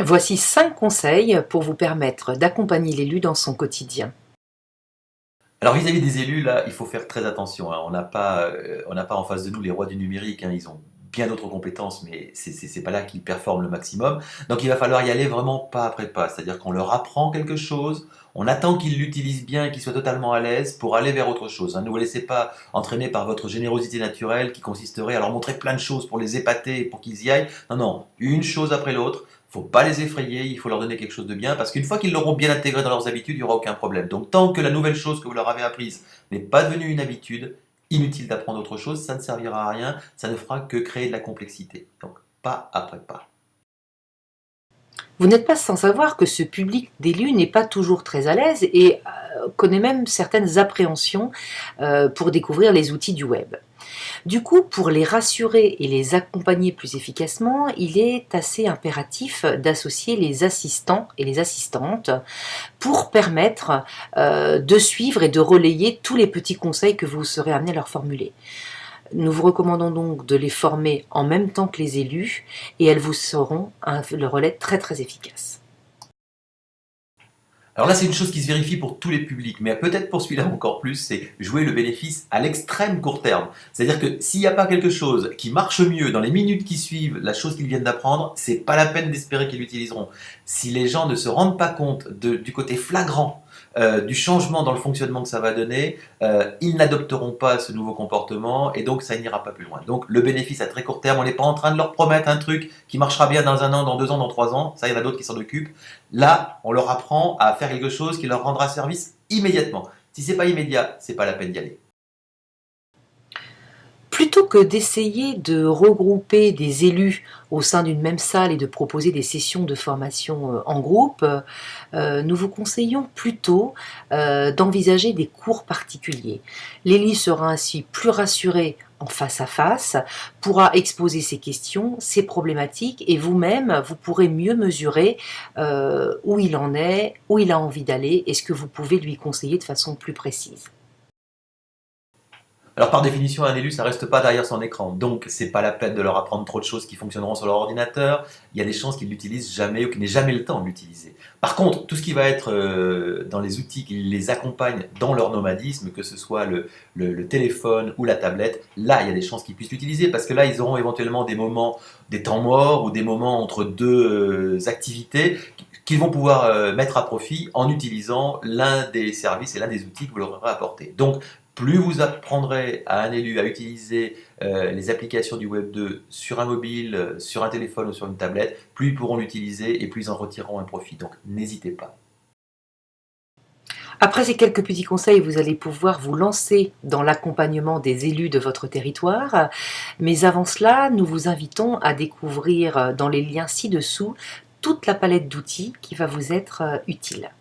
Voici 5 conseils pour vous permettre d'accompagner l'élu dans son quotidien. Alors vis-à-vis des élus, là, il faut faire très attention, hein. On n'a pas en face de nous les rois du numérique, hein. Ils ont bien d'autres compétences, mais c'est pas là qu'ils performent le maximum. Donc il va falloir y aller vraiment pas après pas. C'est-à-dire qu'on leur apprend quelque chose, on attend qu'ils l'utilisent bien et qu'ils soient totalement à l'aise pour aller vers autre chose, hein. Ne vous laissez pas entraîner par votre générosité naturelle qui consisterait à leur montrer plein de choses pour les épater et pour qu'ils y aillent. Non, non, une chose après l'autre. Faut pas les effrayer, il faut leur donner quelque chose de bien, parce qu'une fois qu'ils l'auront bien intégré dans leurs habitudes, il n'y aura aucun problème. Donc tant que la nouvelle chose que vous leur avez apprise n'est pas devenue une habitude, inutile d'apprendre autre chose, ça ne servira à rien, ça ne fera que créer de la complexité. Donc pas après pas. Vous n'êtes pas sans savoir que ce public d'élus n'est pas toujours très à l'aise et connaît même certaines appréhensions pour découvrir les outils du web. Du coup, pour les rassurer et les accompagner plus efficacement, il est assez impératif d'associer les assistants et les assistantes pour permettre de suivre et de relayer tous les petits conseils que vous serez amenés à leur formuler. Nous vous recommandons donc de les former en même temps que les élus et elles vous seront le relais très très efficace. Alors là, c'est une chose qui se vérifie pour tous les publics, mais peut-être pour celui-là encore plus, c'est jouer le bénéfice à l'extrême court terme. C'est-à-dire que s'il n'y a pas quelque chose qui marche mieux dans les minutes qui suivent la chose qu'ils viennent d'apprendre, c'est pas la peine d'espérer qu'ils l'utiliseront. Si les gens ne se rendent pas compte du côté flagrant du changement dans le fonctionnement que ça va donner, ils n'adopteront pas ce nouveau comportement et donc ça n'ira pas plus loin. Donc le bénéfice à très court terme, on n'est pas en train de leur promettre un truc qui marchera bien dans un an, dans 2 ans, dans 3 ans, ça il y en a d'autres qui s'en occupent. Là, on leur apprend à faire quelque chose qui leur rendra service immédiatement. Si c'est pas immédiat, c'est pas la peine d'y aller. Plutôt que d'essayer de regrouper des élus au sein d'une même salle et de proposer des sessions de formation en groupe, nous vous conseillons plutôt d'envisager des cours particuliers. L'élu sera ainsi plus rassuré en face à face, pourra exposer ses questions, ses problématiques et vous-même, vous pourrez mieux mesurer où il en est, où il a envie d'aller et ce que vous pouvez lui conseiller de façon plus précise. Alors par définition, un élu, ça reste pas derrière son écran, donc c'est pas la peine de leur apprendre trop de choses qui fonctionneront sur leur ordinateur. Il y a des chances qu'ils l'utilisent jamais ou qu'ils n'aient jamais le temps de l'utiliser. Par contre, tout ce qui va être dans les outils qui les accompagnent dans leur nomadisme, que ce soit le téléphone ou la tablette, là il y a des chances qu'ils puissent l'utiliser parce que là ils auront éventuellement des moments, des temps morts ou des moments entre deux activités qu'ils vont pouvoir mettre à profit en utilisant l'un des services et l'un des outils que vous leur aurez apporté. Donc plus vous apprendrez à un élu à utiliser les applications du Web 2 sur un mobile, sur un téléphone ou sur une tablette, plus ils pourront l'utiliser et plus ils en retireront un profit. Donc n'hésitez pas. Après ces quelques petits conseils, vous allez pouvoir vous lancer dans l'accompagnement des élus de votre territoire. Mais avant cela, nous vous invitons à découvrir dans les liens ci-dessous toute la palette d'outils qui va vous être utile.